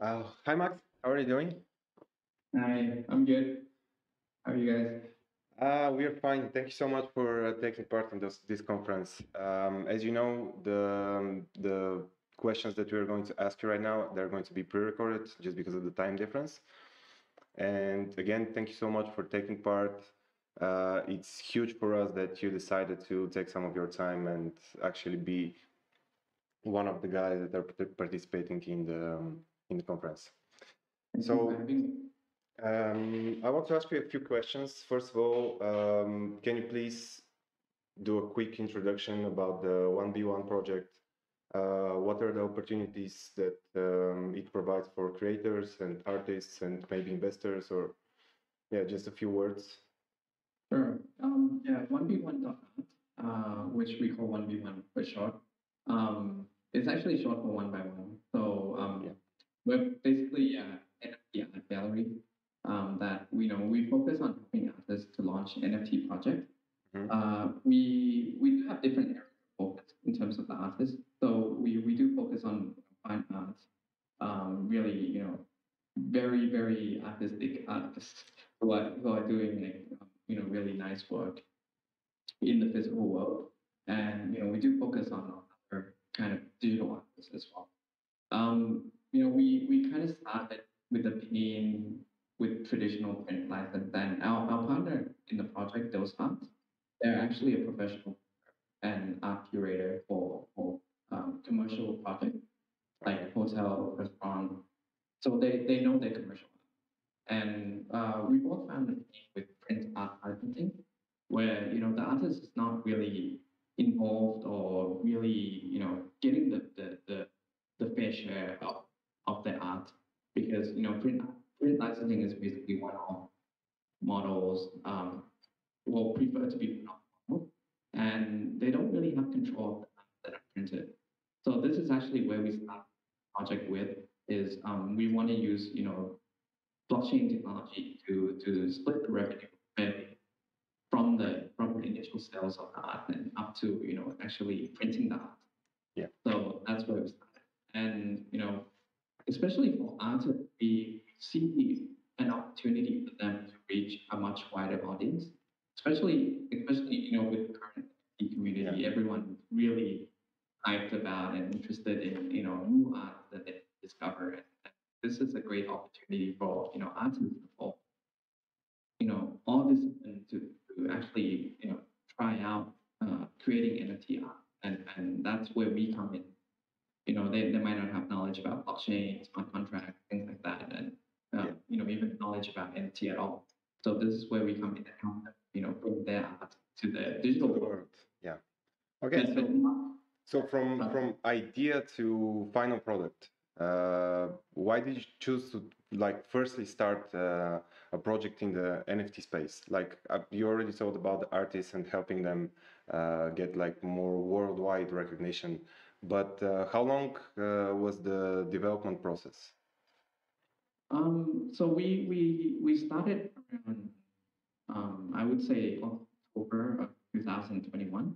Hi Max, how are you doing? Hi, I'm good. How are you guys? We are fine. Thank you so much for taking part in this conference. As you know, the questions that we are going to ask you right now, they're going to be pre-recorded just because of the time difference. And again, thank you so much for taking part. It's huge for us that you decided to take some of your time and actually be one of the guys that are participating in the conference. Thank you for So having me. I want to ask you a few questions. First of all, can you please do a quick introduction about the 1v1 project? What are the opportunities that it provides for creators and artists and maybe investors, or yeah, just a few words? Sure. 1v1.art, which we call 1v1 for short, is actually short for one by one. So Yeah. we're basically an NFT art gallery that we focus on helping artists to launch NFT projects. Mhm. We do have different areas of focus in terms of the artists. So we do focus on fine arts, really, very artistic artists who are doing like really nice work in the physical world, and we do focus on other kind of digital artists as well. We kind of started with the pain with traditional print license, and our partner in the project, those arts, they're actually a professional and art curator for commercial projects Okay. like hotel, restaurant. So they know their commercial. And we both found the thing with print art licensing, where the artist is not really involved or really getting the fair share of their art, because print licensing is basically one of models will prefer to be model, and they don't really have control of the art that are printed. So this is actually where we start the project with, is we want to use blockchain technology to split the revenue fairly from the initial sales of the art and up to actually printing the art. Yeah. So that's where we started. And especially for artists, we see an opportunity for them to reach a much wider audience, especially with the current NFT Yeah. community. Everyone really hyped about and interested in new art that they discover. And this is a great opportunity for artists of all disciplines to actually try out creating NFT art, and that's where we come in. They might not have knowledge about blockchain, smart contracts, things like that, and Yeah. even knowledge about NFT at all. So this is where we come in and help them, bring their art to the To digital the world. world. Yeah. Okay. But So from idea to final product, why did you choose to like firstly start a project in the NFT space? Like you already told about the artists and helping them get like more worldwide recognition, but how long was the development process? so we started around I would say October of 2021.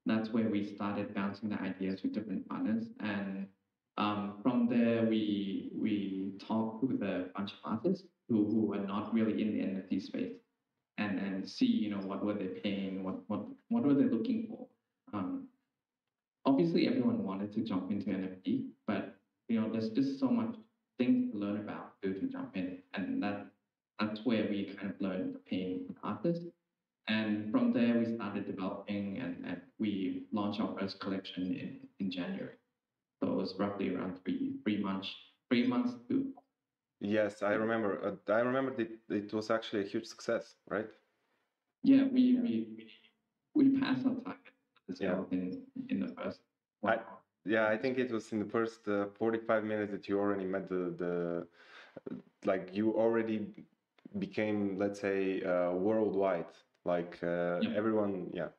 That's where we started bouncing the ideas with different partners, and from there we talked with a bunch of artists who are not really in the NFT space, and see what were they paying, what were they looking for. Um, Obviously, everyone wanted to jump into NFT, but there's just so much things to learn about to jump in, and that's where we kind of learned the pain with artists. And from there, we started developing, and we launched our first collection in January. So it was roughly around three months to. Yes, I remember. I remember that it was actually a huge success, right? Yeah, we passed our target to Yeah. sell in the first I 1 hour. yeah, I think it was in the first 45 minutes that you already met the like you already became, let's say, worldwide. Like Yep. everyone, yeah.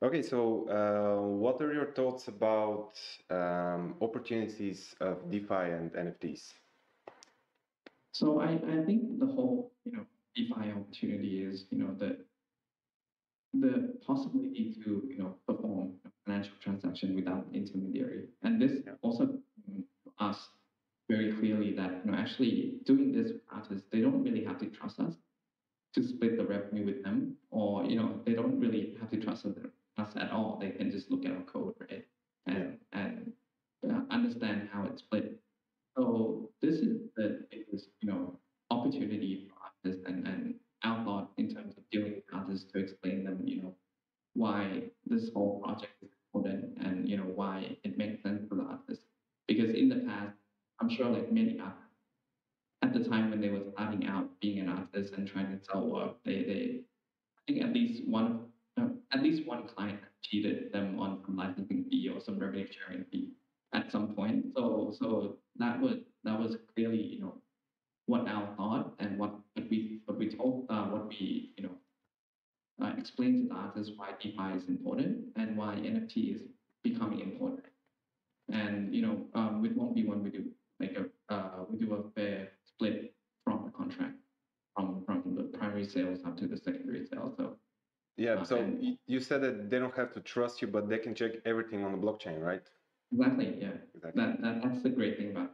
Okay, so what are your thoughts about opportunities of DeFi and NFTs? So I think the whole DeFi opportunity is the possibility to perform a financial transaction without an intermediary, and this Yeah. also, for us, very clearly that actually doing this with artists, they don't really have to trust us to split the revenue with them, or they don't really have to trust us at all. They can just look at our code, right, and understand how it's split. So this is the biggest opportunity for artists, and our thought in terms of dealing with artists to explain them why this whole project is important, and why it makes sense for the artist. Because in the past, I'm sure like many artists at the time when they were starting out being an artist and trying to sell work, they I think at least one client cheated them on some licensing fee or some revenue sharing fee at some point. So that was clearly what our thought, and what we told, what we explained to the artists why DeFi is important and why NFT is becoming important. And with 1v1 we do like we do a fair split from the contract, from the primary sales up to the secondary sales. So Yeah, so and you said that they don't have to trust you, but they can check everything on the blockchain, right? exactly, yeah. Exactly. That's the great thing about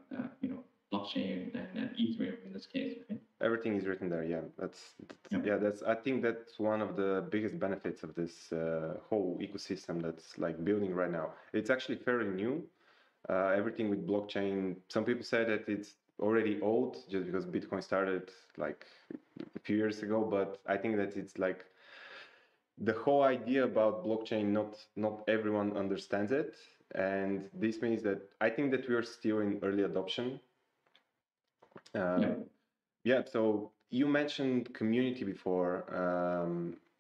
blockchain and Ethereum in this case, right? Everything is written there. Yeah, Yeah. yeah, that's, I think that's one of the biggest benefits of this whole ecosystem that's like building right now. It's actually fairly new. Everything with blockchain, some people say that it's already old just because Bitcoin started like a few years ago, but I think that it's like the whole idea about blockchain, not everyone understands it, and this means that I think that we are still in early adoption. Yeah. Yeah, so you mentioned community before.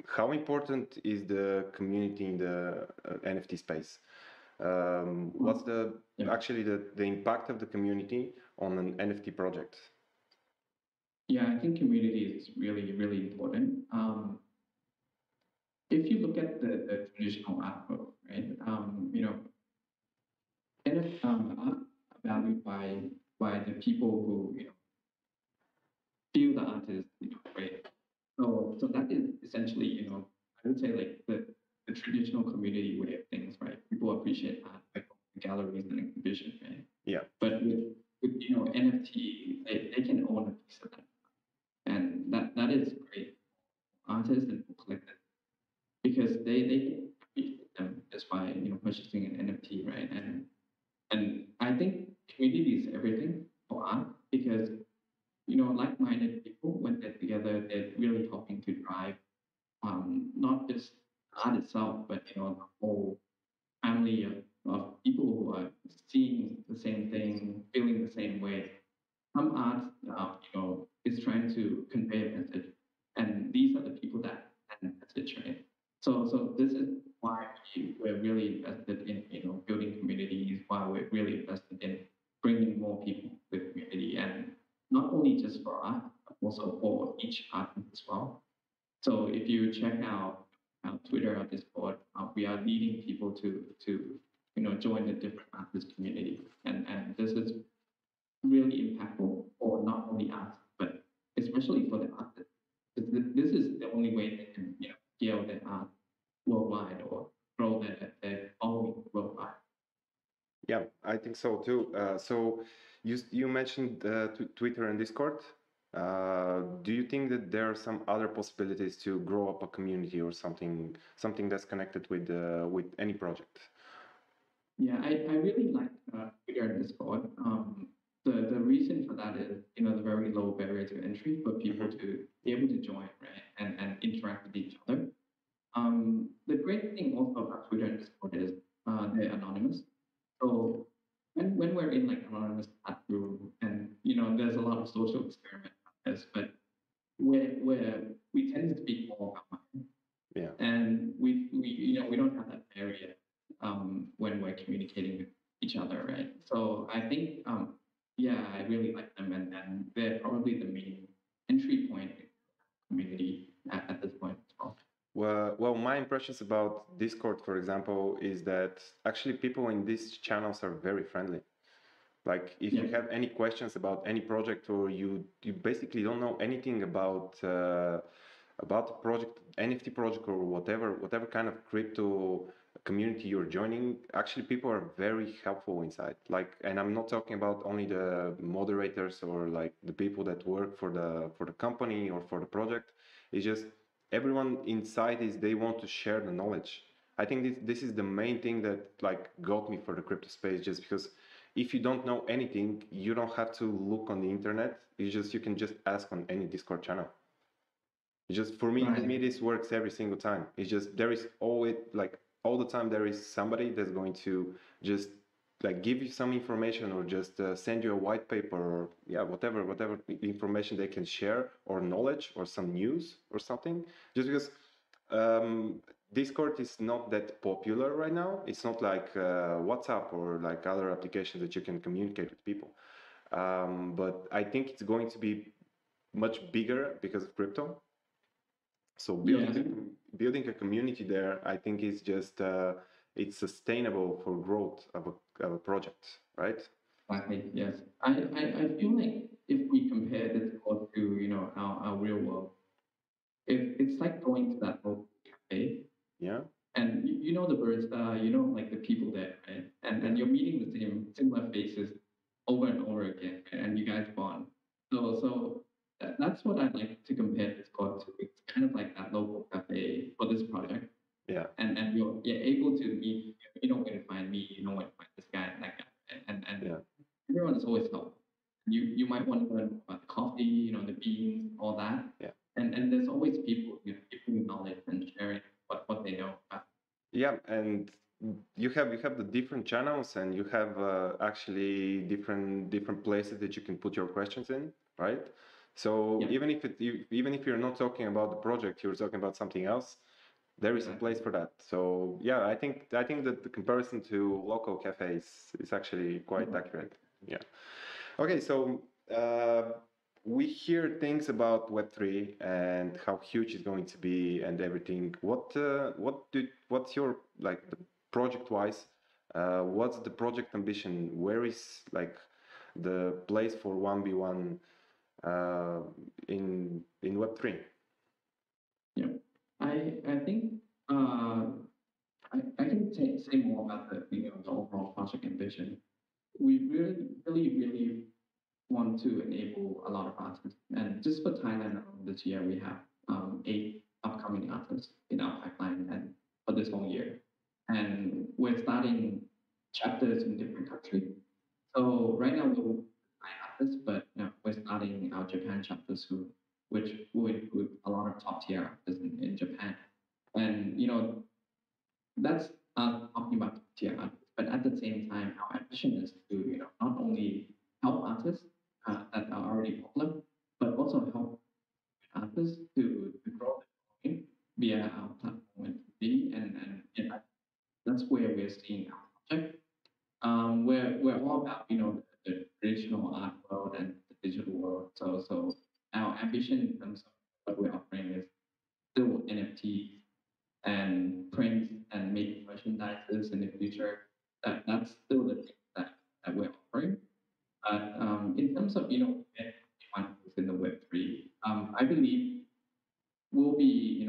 How important is the community in the NFT space? What's the Yeah. actually the impact of the community on an NFT project? Yeah, I think community is really, really important. If you look at the traditional art world, right? Art are valued by the people who feel the art is great. So that is essentially I would say like the traditional community way of things, right? People appreciate art like galleries and exhibitions, right? Yeah, But with NFT, they can own a piece of that, and that is great artists and collectors, because they can appreciate them just by purchasing an NFT, right? And I think community is everything for art, because like-minded people, when they're together, they're really helping to drive not just art itself, but the whole family of people who are seeing the same thing, feeling the same way. Some art, is trying to convey a message, and these are the people that send the message, right? So this is why we're really invested in building communities. Why we're really invested in bringing more people to the community, and not only just for art, but also for each artist as well. So if you check out our Twitter, our Discord, we are leading people to join the different artist community, and this is really impactful for not only us, but especially for the artists. This is the only way they can scale their art worldwide, or grow their following worldwide. yeah, I think so too. So you mentioned Twitter and Discord. Do you think that there are some other possibilities to grow up a community or something that's connected with any project? Yeah, I really like Twitter and Discord. The reason for that is the very low barrier to entry for people to be able to join, right, and interact with each other. The great thing also about Twitter and Discord is they're anonymous. So when we're in like anonymous chat room, and there's a lot of social experiment about this, but where we tend to speak more about money, Yeah. and we don't have that barrier when we're communicating with each other, right? So I think yeah, I really like them, and they're probably the main entry point community at this point as well. Well, my impressions about Discord, for example, is that actually people in these channels are very friendly. Like if you have any questions about any project, or you basically don't know anything about the project, NFT project, or whatever kind of crypto community you're joining, actually people are very helpful inside. Like, and I'm not talking about only the moderators or like the people that work for the company or for the project. It's just everyone inside is they want to share the knowledge. I think this is the main thing that like got me for the crypto space, just because if you don't know anything, you don't have to look on the internet. It's just you can just ask on any Discord channel. It's just for me, this works every single time. It's just there is always like all the time there is somebody that's going to just like give you some information or just send you a white paper or yeah whatever information they can share or knowledge or some news or something. Just because Discord is not that popular right now. It's not like WhatsApp or like other applications that you can communicate with people. But I think it's going to be much bigger because of crypto. So building a community there, I think is just it's sustainable for growth of a project, right? Exactly. Yes. I feel like if we compare this world to our real world, it's like going to that local cafe. Yeah. And you know the birds, like the people there, right? And you're meeting the same similar faces over and over again, right? And you guys bond. So that's what I like to compare Discord to. It's kind of like that local cafe for this project. Yeah. And you're able to meet, you know where to find me, you know where to find this guy and that guy. And Yeah. everyone is always helpful. You might want to learn about the coffee, the beans, all that. Yeah. And there's always people, giving knowledge and sharing what they know about. Yeah, and you have the different channels, and you have actually different places that you can put your questions in, right? So Yeah. even if you're not talking about the project, you're talking about something else, there is a place for that. So yeah, I think that the comparison to local cafes is actually quite accurate. Yeah. Okay, so we hear things about Web3 and how huge it's going to be and everything. What's your like the project wise? What's the project ambition? Where is like the place for 1v1 in Web3? Yeah. I think I can say more about the overall project ambition. We really want to enable a lot of artists. And just for Thailand this year, we have 8 upcoming artists in our pipeline and for this whole year. And we're starting chapters in different countries. So right now we're 9 artists, but we're starting our Japan chapter soon, which will include a lot of top tier artists in Japan. And that's talking about top tier artists. But at the same time, our ambition is to not only help artists that are already popular, but also help artists to grow their following via our platform and community. And that's where we're seeing our project. We're all about the traditional art world and the digital world. So our ambition in terms of what we're offering is still NFT and prints and making merchandises in the future. That's still the thing that we're offering. But in terms of in the Web3, I believe we'll be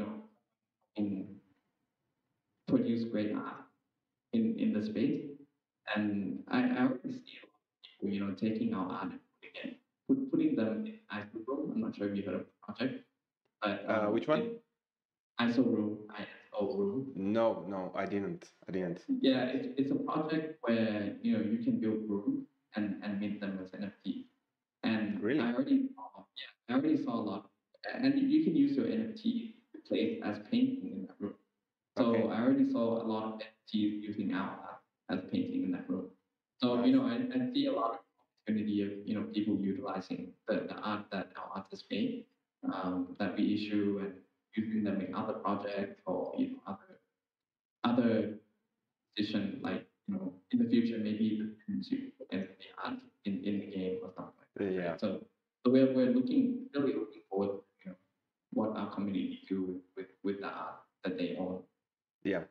in produce great art in the space, and I already see a lot of people taking our art and putting them in ISO room. I'm not sure if you heard of the project, but Which one? ISO room, ISO room. No, I didn't. Yeah, it's a project where you can build rooms and mint them as NFT. And Really? I already saw a lot, and you can use your NFT to place as painting in that room. So Okay. I already saw a lot of NFTs using our art as painting in that room. So Nice. I see a lot of opportunity of people utilizing the art that our artists make, that we issue and using them in other projects or other position, like in the future maybe the and the art in the game or something like that. Yeah. Right? So we're really looking forward to what our community do with the art that they own. Yeah.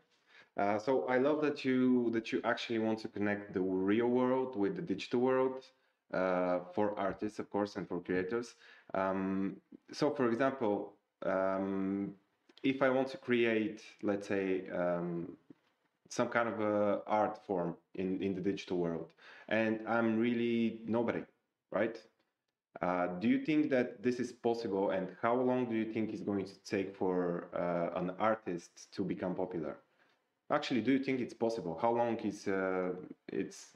So I love that you actually want to connect the real world with the digital world for artists, of course, and for creators. So, for example, if I want to create, let's say, some kind of a art form in the digital world, and I'm really nobody, right? Do you think that this is possible, and how long do you think it's going to take for an artist to become popular? Actually, do you think it's possible? How long is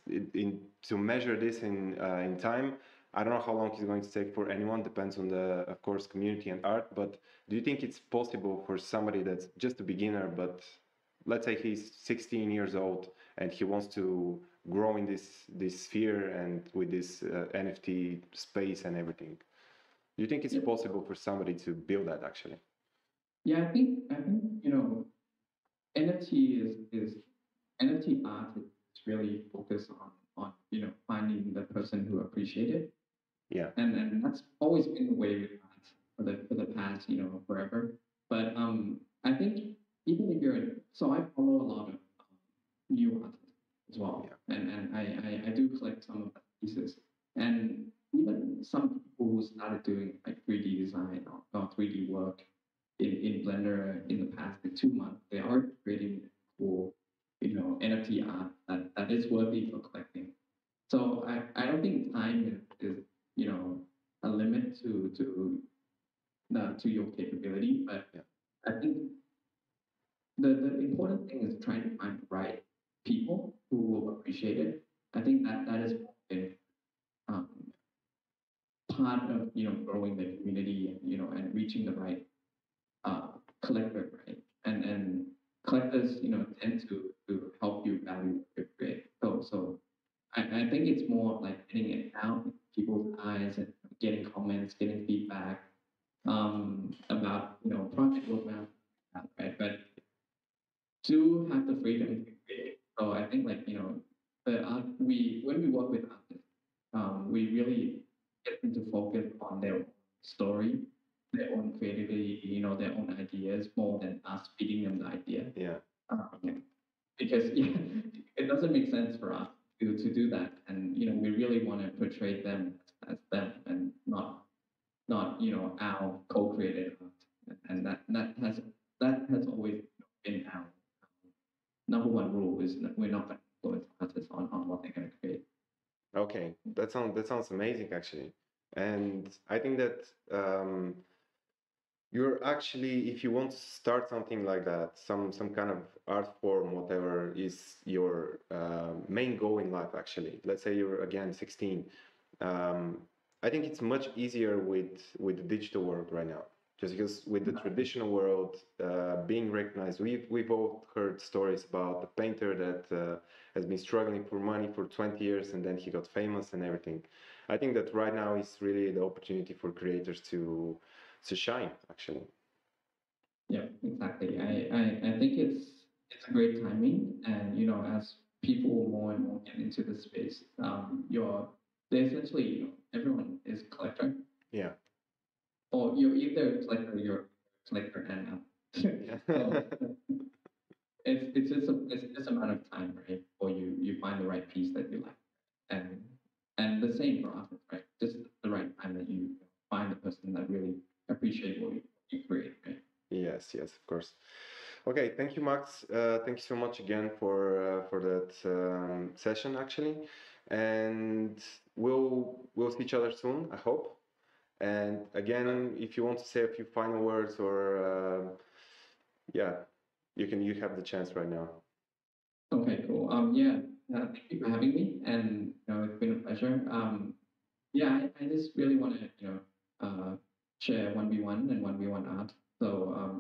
in to measure this in time? I don't know how long it's going to take for anyone. Depends on the, of course, community and art. But do you think it's possible for somebody that's just a beginner, but let's say he's 16 years old and he wants to grow in this sphere and with this NFT space and everything? Do you think it's possible for somebody to build that actually? Yeah, I think NFT is NFT art is really focused on finding the person who appreciate it, Yeah. and that's always been the way with art for the past forever. But I think even if you're so I follow a lot of new artists as well, and I do collect some of the pieces, and even some people who started doing like 3D design or 3D work in Blender in the past like 2 months, they are creating cool, NFT art that is worthy for collecting. So I don't think time is a limit to your capability, but I think the important thing is trying to find the right people who will appreciate it. I think that is been um, part of growing the community, and reaching the right uh, collector, right? And collectors, tend to help you value what you create. So I think it's more like getting it out in people's eyes and getting comments, getting feedback about project roadmap, right? But to have the freedom to create. So I think like the art we when we work with artists, we really get them to focus on their story, their own creativity, their own ideas more than us feeding them the idea. Yeah. Because it doesn't make sense for us to do that, and we really want to portray them as them and not our co-created art, and that has always been our number one rule is that we're not going to influence artists on what they're going to create. Okay, that sounds amazing actually, and I think that you're actually, if you want to start something like that, some kind of art form, whatever is your main goal in life. Actually, let's say you're again 16. Um, I think it's much easier with the digital world right now, just because with the traditional world being recognized, we've all heard stories about the painter that has been struggling for money for 20 years and then he got famous and everything. I think that right now is really the opportunity for creators to shine, actually. Yeah, exactly. I think it's a great timing, and as people more and more get into the space, they essentially everyone is a collector, Yeah. or you're either a collector, or you're a collector and up. So it's just a matter of time, right? Or you find the right piece that you like, and and the same for artists, right? Just the right time that you find the person that really appreciate what you create, right? Yes, yes, of course. Okay, thank you, Max. Thank you so much again for that session, actually, and we'll see each other soon, I hope. And again, if you want to say a few final words, or yeah, you have the chance right now. Okay, cool. Yeah, thank you for having me, and it's been a pleasure. Yeah, I just really want to share 1v1 and 1v1 art. So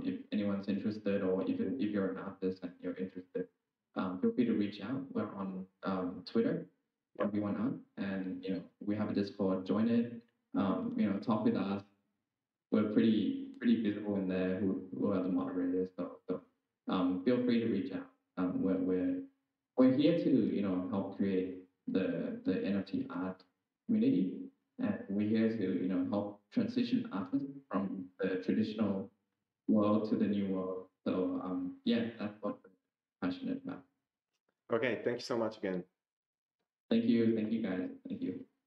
if anyone's interested, or even if you're an artist and you're interested, feel free to reach out. We're on Twitter, 1v1 art, and we have a Discord. Join it. Talk with us. We're pretty visible in there. Who are the moderators? So feel free to reach out. We're here to help create the NFT art community, and we're here to help transition artists from the traditional world to the new world. So yeah, that's what we're passionate about. Okay, thank you so much again. Thank you guys. Thank you.